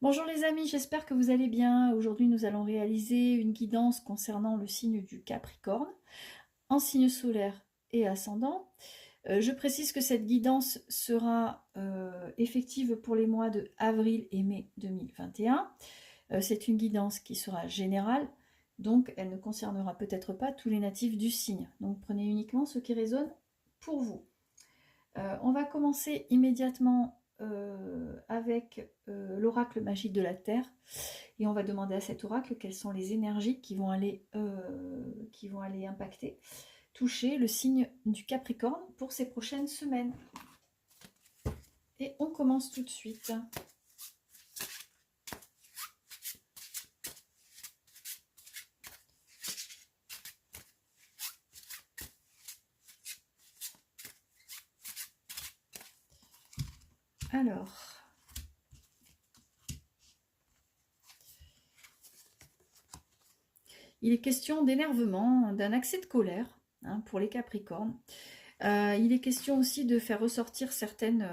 Bonjour les amis, j'espère que vous allez bien. Aujourd'hui, nous allons réaliser une guidance concernant le signe du Capricorne, en signe solaire et ascendant. Je précise que cette guidance sera effective pour les mois de avril et mai 2021. C'est une guidance qui sera générale, donc elle ne concernera peut-être pas tous les natifs du signe. Donc prenez uniquement ce qui résonne pour vous. On va commencer immédiatement avec l'oracle magique de la Terre et on va demander à cet oracle quelles sont les énergies qui vont aller impacter, toucher le signe du Capricorne pour ces prochaines semaines. Et on commence tout de suite. Alors, il est question d'énervement, d'un accès de colère pour les Capricornes. Il est question aussi de faire ressortir certaines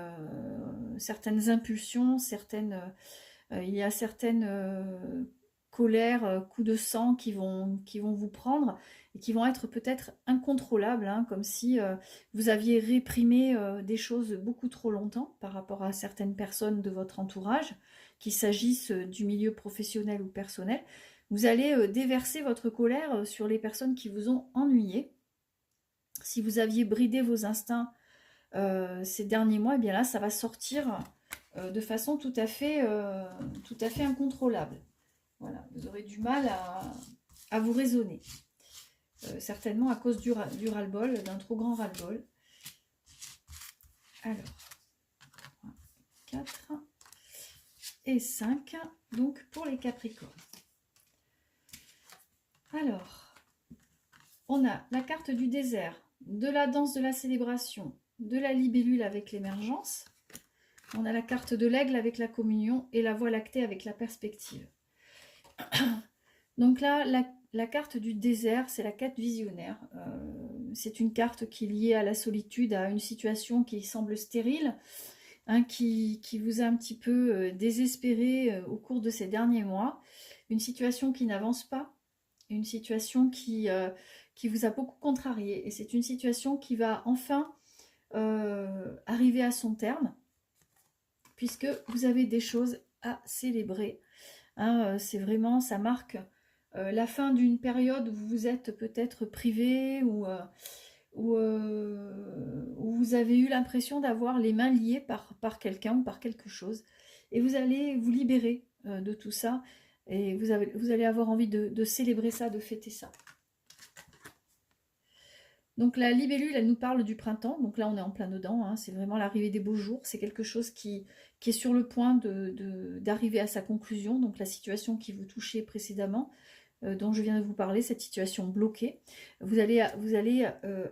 impulsions, il y a certaines colères, coups de sang qui vont vous prendre et qui vont être peut-être incontrôlables, comme si vous aviez réprimé des choses beaucoup trop longtemps par rapport à certaines personnes de votre entourage, qu'il s'agisse du milieu professionnel ou personnel. Vous allez déverser votre colère sur les personnes qui vous ont ennuyé. Si vous aviez bridé vos instincts ces derniers mois, et bien là, ça va sortir de façon tout à fait incontrôlable. Voilà, vous aurez du mal à vous raisonner. Certainement à cause du ras-le-bol, d'un trop grand ras-le-bol. Alors, 4 et 5, donc pour les Capricornes. Alors, on a la carte du désert, de la danse de la célébration, de la libellule avec l'émergence. On a la carte de l'aigle avec la communion et la voie lactée avec la perspective. Donc là, la carte du désert, c'est la quête visionnaire. C'est une carte qui est liée à la solitude, à une situation qui semble stérile, qui vous a un petit peu désespéré au cours de ces derniers mois. Une situation qui n'avance pas, une situation qui vous a beaucoup contrarié. Et c'est une situation qui va enfin arriver à son terme, puisque vous avez des choses à célébrer. C'est vraiment, ça marque la fin d'une période où vous êtes peut-être privé ou où vous avez eu l'impression d'avoir les mains liées par quelqu'un ou par quelque chose. Et vous allez vous libérer de tout ça. Et vous allez avoir envie de célébrer ça, de fêter ça. Donc la libellule, elle nous parle du printemps. Donc là, on est en plein dedans. C'est vraiment l'arrivée des beaux jours. C'est quelque chose qui est sur le point d'arriver à sa conclusion. Donc la situation qui vous touchait précédemment, dont je viens de vous parler, cette situation bloquée, vous allez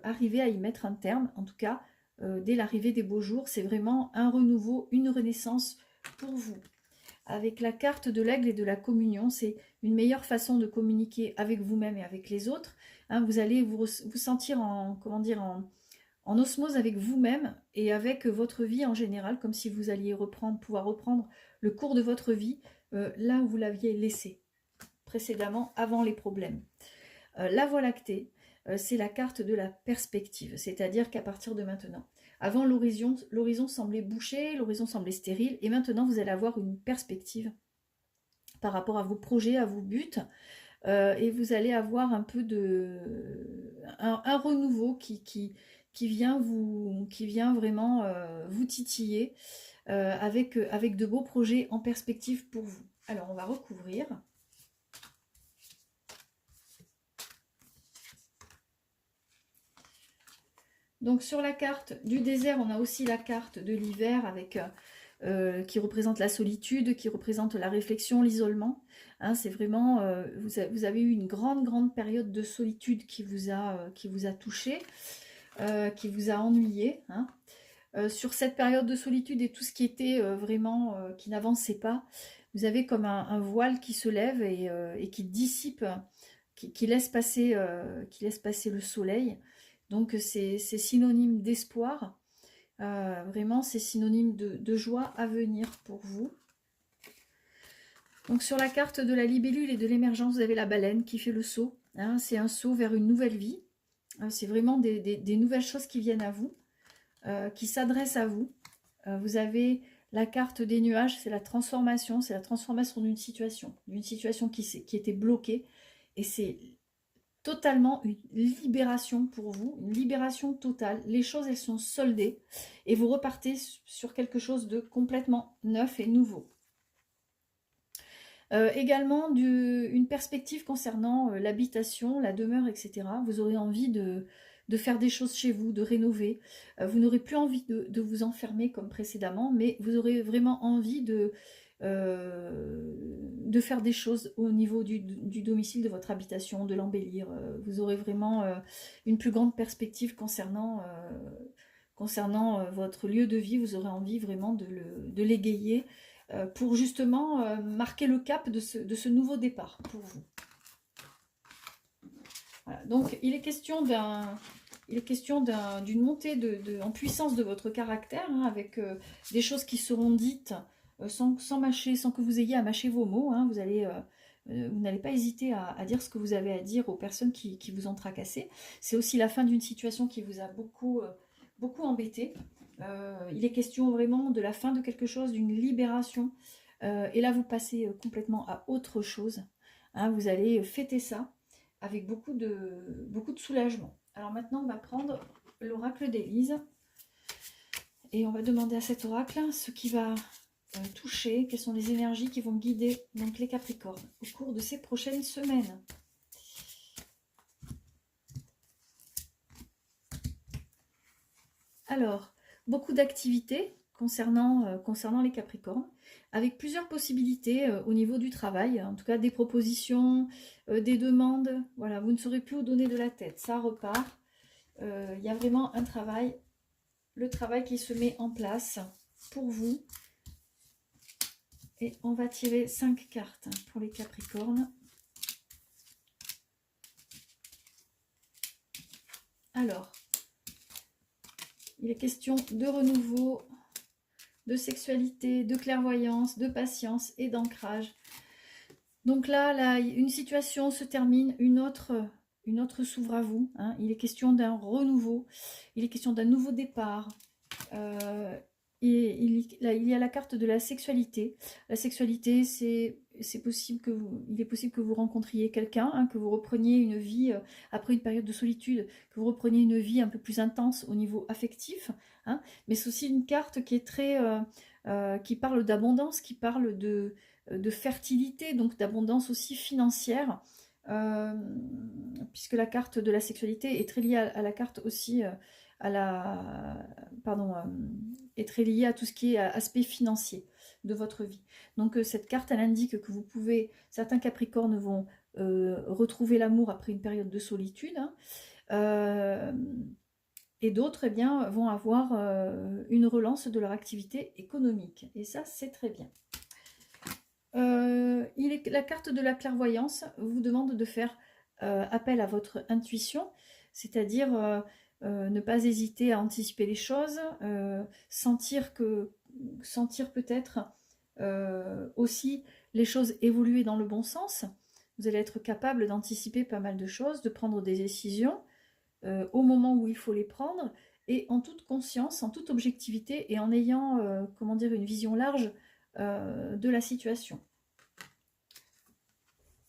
arriver à y mettre un terme. En tout cas, dès l'arrivée des beaux jours, c'est vraiment un renouveau, une renaissance pour vous. Avec la carte de l'aigle et de la communion, c'est une meilleure façon de communiquer avec vous-même et avec les autres. Vous allez vous sentir en osmose avec vous-même et avec votre vie en général, comme si vous alliez pouvoir reprendre le cours de votre vie là où vous l'aviez laissé précédemment, avant les problèmes. La voie lactée, c'est la carte de la perspective, c'est-à-dire qu'à partir de maintenant, avant l'horizon semblait bouché, l'horizon semblait stérile, et maintenant vous allez avoir une perspective par rapport à vos projets, à vos buts, et vous allez avoir un peu un renouveau qui vient vraiment vous titiller avec de beaux projets en perspective pour vous. Alors on va recouvrir. Donc sur la carte du désert, on a aussi la carte de l'hiver avec qui représente la solitude, qui représente la réflexion, l'isolement. C'est vraiment, vous avez eu une grande période de solitude qui vous a touché, qui vous a ennuyé. Sur cette période de solitude et tout ce qui était vraiment, qui n'avançait pas, vous avez comme un voile qui se lève et qui dissipe, qui laisse passer le soleil. Donc c'est synonyme d'espoir, vraiment c'est synonyme de joie à venir pour vous. Donc sur la carte de la libellule et de l'émergence, vous avez la baleine qui fait le saut. Hein, c'est un saut vers une nouvelle vie. C'est vraiment des nouvelles choses qui viennent à vous, qui s'adressent à vous. Vous avez la carte des nuages, c'est la transformation d'une situation qui était bloquée. Et c'est totalement une libération pour vous, une libération totale. Les choses, elles sont soldées et vous repartez sur quelque chose de complètement neuf et nouveau. Également, une perspective concernant l'habitation, la demeure, etc. Vous aurez envie de faire des choses chez vous, de rénover. Vous n'aurez plus envie de vous enfermer comme précédemment, mais vous aurez vraiment envie de faire des choses au niveau du domicile de votre habitation, de l'embellir. Vous aurez vraiment une plus grande perspective concernant votre lieu de vie. Vous aurez envie vraiment de l'égayer pour justement marquer le cap de ce nouveau départ pour vous. Voilà. Donc il est question d'une montée en puissance de votre caractère, hein, avec des choses qui seront dites sans que vous ayez à mâcher vos mots. Hein. Vous n'allez pas hésiter à dire ce que vous avez à dire aux personnes qui vous ont tracassé. C'est aussi la fin d'une situation qui vous a beaucoup embêté. Il est question vraiment de la fin de quelque chose, d'une libération. Et là, vous passez complètement à autre chose. Hein. Vous allez fêter ça avec beaucoup de soulagement. Alors maintenant, on va prendre l'oracle d'Élise. Et on va demander à cet oracle ce qui va toucher, quelles sont les énergies qui vont guider donc les Capricornes au cours de ces prochaines semaines. Alors, beaucoup d'activités concernant les Capricornes, avec plusieurs possibilités au niveau du travail, en tout cas des propositions, des demandes. Voilà, vous ne saurez plus où donner de la tête, ça repart. Il y a vraiment le travail qui se met en place pour vous. Et on va tirer 5 cartes pour les Capricornes. Alors, il est question de renouveau, de sexualité, de clairvoyance, de patience et d'ancrage. Donc là, une situation se termine, une autre s'ouvre à vous. Hein. Il est question d'un renouveau, il est question d'un nouveau départ. Et il y a la carte de la sexualité. La sexualité, il est possible que vous rencontriez quelqu'un, hein, que vous repreniez une vie, après une période de solitude, que vous repreniez une vie un peu plus intense au niveau affectif. Hein, mais c'est aussi une carte qui est qui parle d'abondance, qui parle de fertilité, donc d'abondance aussi financière, puisque la carte de la sexualité est très liée à la carte aussi, est très liée à tout ce qui est aspect financier de votre vie. Donc cette carte, elle indique que certains Capricornes vont retrouver l'amour après une période de solitude, hein, et d'autres eh bien, vont avoir une relance de leur activité économique. Et ça, c'est très bien. La carte de la clairvoyance vous demande de faire appel à votre intuition, c'est-à-dire ne pas hésiter à anticiper les choses, sentir peut-être aussi les choses évoluer dans le bon sens. Vous allez être capable d'anticiper pas mal de choses, de prendre des décisions au moment où il faut les prendre, et en toute conscience, en toute objectivité, et en ayant une vision large de la situation.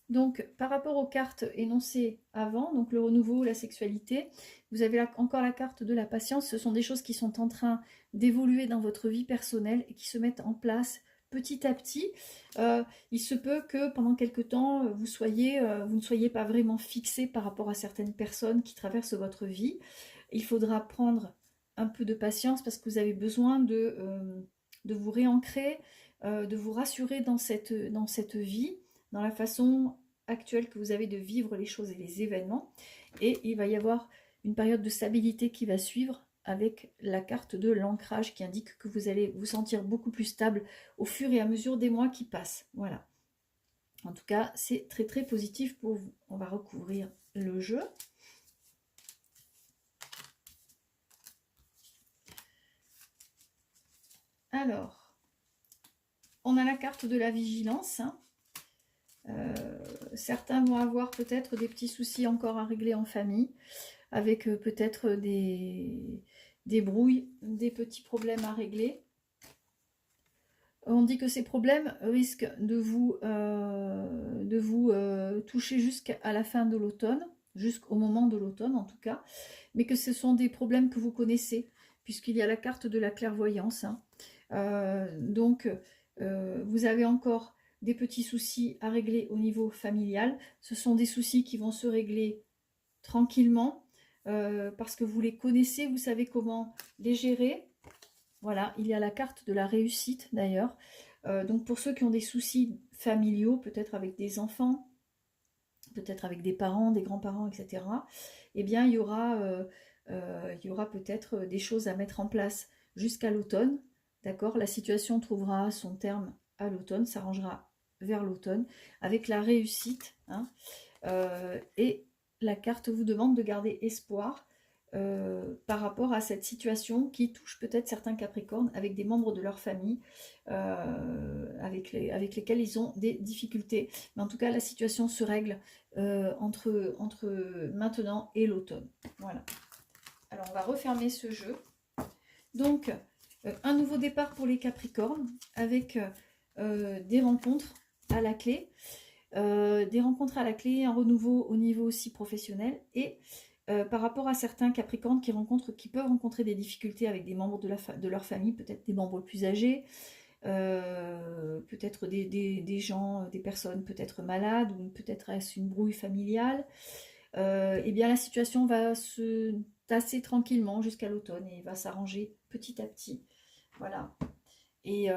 Donc, par rapport aux cartes énoncées avant, donc le renouveau, la sexualité, vous avez encore la carte de la patience. Ce sont des choses qui sont en train d'évoluer dans votre vie personnelle et qui se mettent en place petit à petit. Il se peut que pendant quelque temps, vous ne soyez pas vraiment fixé par rapport à certaines personnes qui traversent votre vie. Il faudra prendre un peu de patience parce que vous avez besoin de vous réancrer, de vous rassurer dans cette vie, dans la façon actuelle que vous avez de vivre les choses et les événements. Et il va y avoir une période de stabilité qui va suivre avec la carte de l'ancrage qui indique que vous allez vous sentir beaucoup plus stable au fur et à mesure des mois qui passent. Voilà. En tout cas, c'est très très positif pour vous. On va recouvrir le jeu. Alors, on a la carte de la vigilance, hein. certains vont avoir peut-être des petits soucis encore à régler en famille, avec peut-être des brouilles, des petits problèmes à régler. On dit que ces problèmes risquent de vous toucher jusqu'à la fin de l'automne, jusqu'au moment de l'automne en tout cas, mais que ce sont des problèmes que vous connaissez, puisqu'il y a la carte de la clairvoyance. Hein. Donc, vous avez encore des petits soucis à régler au niveau familial. Ce sont des soucis qui vont se régler tranquillement, parce que vous les connaissez, vous savez comment les gérer. Voilà, il y a la carte de la réussite d'ailleurs. Donc pour ceux qui ont des soucis familiaux, peut-être avec des enfants, peut-être avec des parents, des grands-parents, etc., eh bien il y aura peut-être des choses à mettre en place jusqu'à l'automne. D'accord, la situation trouvera son terme à l'automne, s'arrangera vers l'automne, avec la réussite. Hein, et la carte vous demande de garder espoir par rapport à cette situation qui touche peut-être certains Capricornes avec des membres de leur famille avec lesquels ils ont des difficultés. Mais en tout cas, la situation se règle entre maintenant et l'automne. Voilà. Alors, on va refermer ce jeu. Donc, un nouveau départ pour les Capricornes avec des rencontres à la clé. Des rencontres à la clé, un renouveau au niveau aussi professionnel et par rapport à certains Capricornes qui peuvent rencontrer des difficultés avec des membres de leur famille, peut-être des membres plus âgés, peut-être des gens, des personnes peut-être malades, ou peut-être est-ce une brouille familiale, et bien la situation va se tasser tranquillement jusqu'à l'automne et va s'arranger petit à petit. Voilà. Et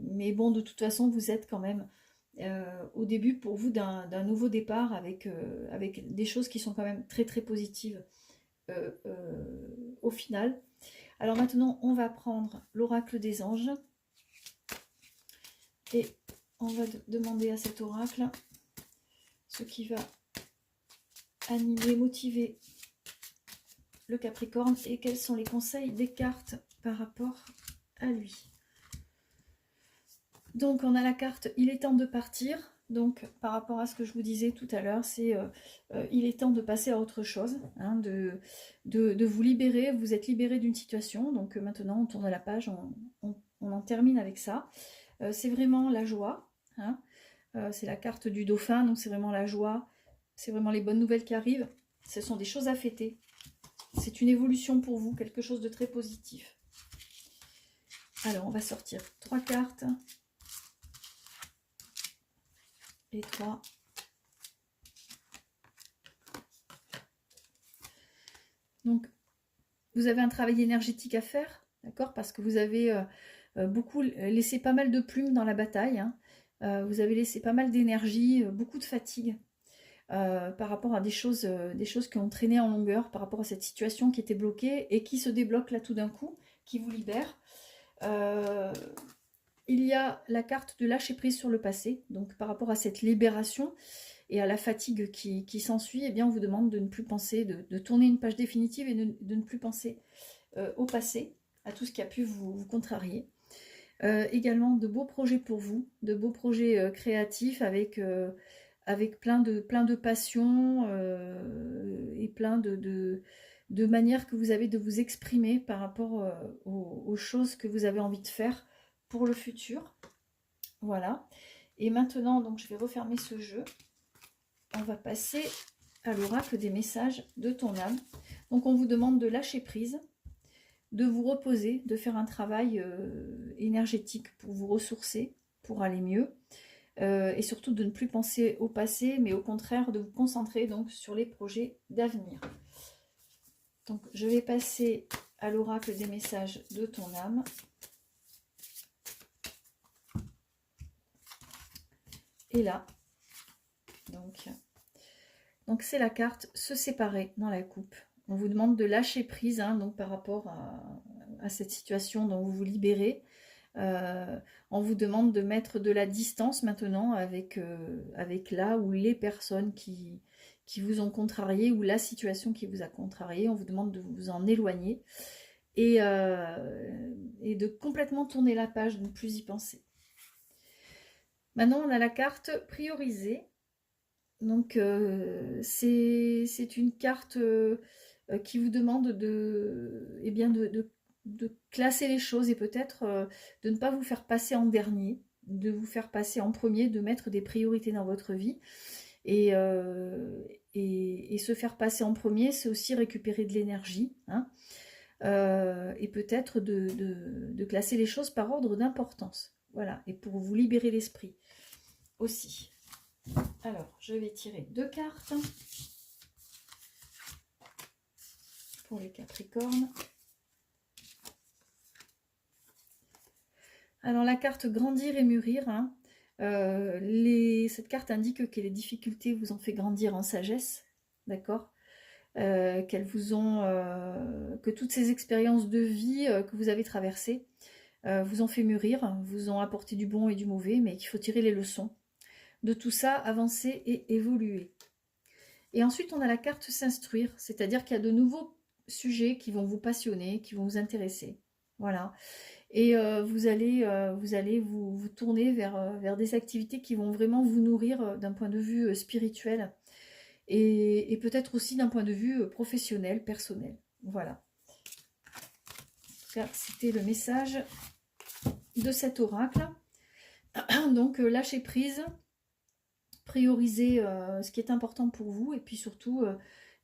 mais bon, de toute façon, vous êtes quand même au début pour vous d'un nouveau départ avec des choses qui sont quand même très très positives au final. Alors maintenant, on va prendre l'oracle des anges et on va demander à cet oracle ce qui va animer, motiver le Capricorne et quels sont les conseils des cartes par rapport à lui. Donc on a la carte « Il est temps de partir ». Donc par rapport à ce que je vous disais tout à l'heure, c'est il est temps de passer à autre chose, hein, de vous libérer. Vous êtes libéré d'une situation, donc maintenant on tourne la page, on en termine avec ça. C'est vraiment la joie, hein, c'est la carte du dauphin, donc c'est vraiment la joie, c'est vraiment les bonnes nouvelles qui arrivent. Ce sont des choses à fêter. C'est une évolution pour vous, quelque chose de très positif. Alors on va sortir 3 cartes. Et 3. Donc, vous avez un travail énergétique à faire, d'accord? Parce que vous avez beaucoup laissé pas mal de plumes dans la bataille. Hein. Vous avez laissé pas mal d'énergie, beaucoup de fatigue par rapport à des choses qui ont traîné en longueur, par rapport à cette situation qui était bloquée et qui se débloque là tout d'un coup, qui vous libère. Il y a la carte de lâcher prise sur le passé, donc par rapport à cette libération et à la fatigue qui s'ensuit, eh bien on vous demande de ne plus penser, de tourner une page définitive et de ne plus penser au passé, à tout ce qui a pu vous contrarier. Également de beaux projets pour vous, de beaux projets créatifs avec plein de passion et plein de manières que vous avez de vous exprimer par rapport aux choses que vous avez envie de faire pour le futur. Voilà. Et maintenant, donc je vais refermer ce jeu. On va passer à l'oracle des messages de ton âme. Donc on vous demande de lâcher prise, de vous reposer, de faire un travail énergétique pour vous ressourcer, pour aller mieux. Et surtout de ne plus penser au passé, mais au contraire de vous concentrer donc sur les projets d'avenir. Donc je vais passer à l'oracle des messages de ton âme. Et là, donc c'est la carte se séparer dans la coupe. On vous demande de lâcher prise, hein, donc par rapport à cette situation dont vous vous libérez. On vous demande de mettre de la distance maintenant avec là ou les personnes qui vous ont contrarié ou la situation qui vous a contrarié. On vous demande de vous en éloigner et de complètement tourner la page, de ne plus y penser. Maintenant, on a la carte priorisée. Donc, c'est une carte qui vous demande eh bien de classer les choses et peut-être de ne pas vous faire passer en dernier, de vous faire passer en premier, de mettre des priorités dans votre vie. Et, se faire passer en premier, c'est aussi récupérer de l'énergie, hein, et peut-être de classer les choses par ordre d'importance. Voilà, et pour vous libérer l'esprit aussi. Alors, je vais tirer 2 cartes pour les Capricornes. Alors, la carte grandir et mûrir, hein, cette carte indique que les difficultés vous ont fait grandir en sagesse, d'accord, qu'elles vous ont, que toutes ces expériences de vie que vous avez traversées vous ont fait mûrir, vous ont apporté du bon et du mauvais, mais qu'il faut tirer les leçons de tout ça, avancer et évoluer. Et ensuite, on a la carte s'instruire, c'est-à-dire qu'il y a de nouveaux sujets qui vont vous passionner, qui vont vous intéresser. Voilà. Et vous allez vous tourner vers des activités qui vont vraiment vous nourrir d'un point de vue spirituel et peut-être aussi d'un point de vue professionnel, personnel. Voilà. En tout cas, c'était le message de cet oracle. Donc, lâchez prise, priorisez ce qui est important pour vous et puis surtout,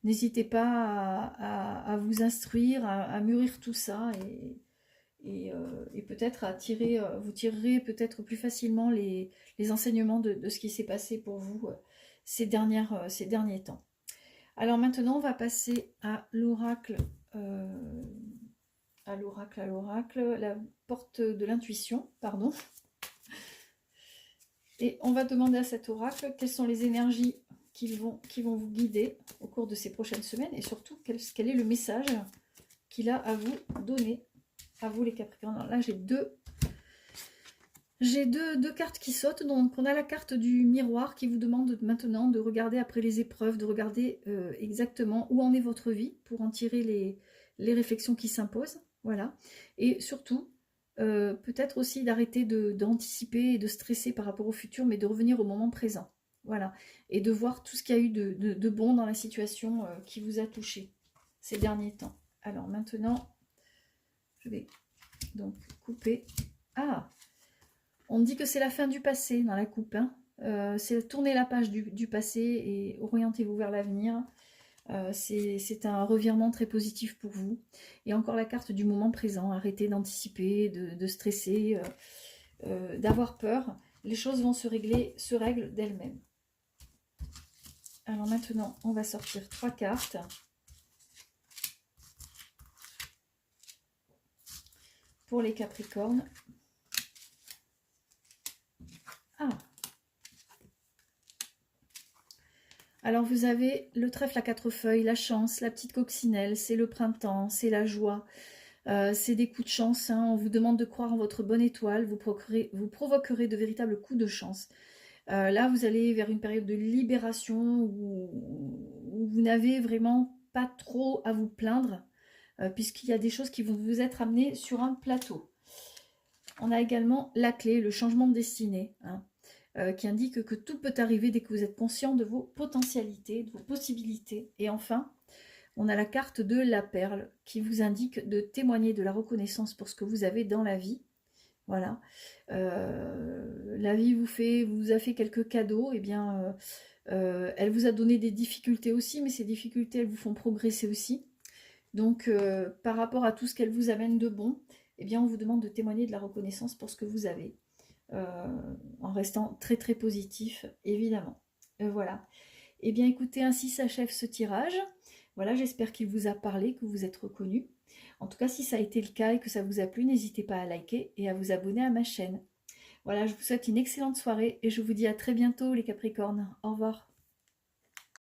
n'hésitez pas à vous instruire, à mûrir tout ça et peut-être à tirer, vous tirerez peut-être plus facilement les enseignements de ce qui s'est passé pour vous ces derniers temps. Alors maintenant, on va passer à l'oracle, la porte de l'intuition, pardon. Et on va demander à cet oracle quelles sont les énergies qui vont vous guider au cours de ces prochaines semaines et surtout quel est le message qu'il a à vous donner, à vous les Capricornes. Alors là, j'ai deux cartes qui sautent. Donc on a la carte du miroir qui vous demande maintenant de regarder après les épreuves, de regarder exactement où en est votre vie pour en tirer les réflexions qui s'imposent. Voilà. Et surtout, peut-être aussi d'arrêter d'anticiper et de stresser par rapport au futur, mais de revenir au moment présent. Voilà. Et de voir tout ce qu'il y a eu de bon dans la situation qui vous a touché ces derniers temps. Alors maintenant, je vais donc couper. Ah, on dit que c'est la fin du passé dans la coupe. Hein. C'est tourner la page du passé et orientez-vous vers l'avenir. C'est un revirement très positif pour vous. Et encore la carte du moment présent. Arrêtez d'anticiper, de stresser, d'avoir peur. Les choses vont se règlent d'elles-mêmes. Alors maintenant, on va sortir 3 cartes. Pour les Capricornes. Ah! Alors vous avez le trèfle à 4 feuilles, la chance, la petite coccinelle, c'est le printemps, c'est la joie, c'est des coups de chance. Hein. On vous demande de croire en votre bonne étoile, vous provoquerez de véritables coups de chance. Là, vous allez vers une période de libération où vous n'avez vraiment pas trop à vous plaindre, puisqu'il y a des choses qui vont vous être amenées sur un plateau. On a également la clé, le changement de destinée, hein, qui indique que tout peut arriver dès que vous êtes conscient de vos potentialités, de vos possibilités. Et enfin, on a la carte de la perle, qui vous indique de témoigner de la reconnaissance pour ce que vous avez dans la vie. Voilà. La vie vous a fait quelques cadeaux, et bien, elle vous a donné des difficultés aussi, mais ces difficultés, elles vous font progresser aussi. Donc, par rapport à tout ce qu'elle vous amène de bon, eh bien, on vous demande de témoigner de la reconnaissance pour ce que vous avez, en restant très très positif, évidemment. Voilà. Eh bien, écoutez, ainsi s'achève ce tirage. Voilà, j'espère qu'il vous a parlé, que vous êtes reconnu. En tout cas, si ça a été le cas et que ça vous a plu, n'hésitez pas à liker et à vous abonner à ma chaîne. Voilà, je vous souhaite une excellente soirée et je vous dis à très bientôt les Capricornes. Au revoir.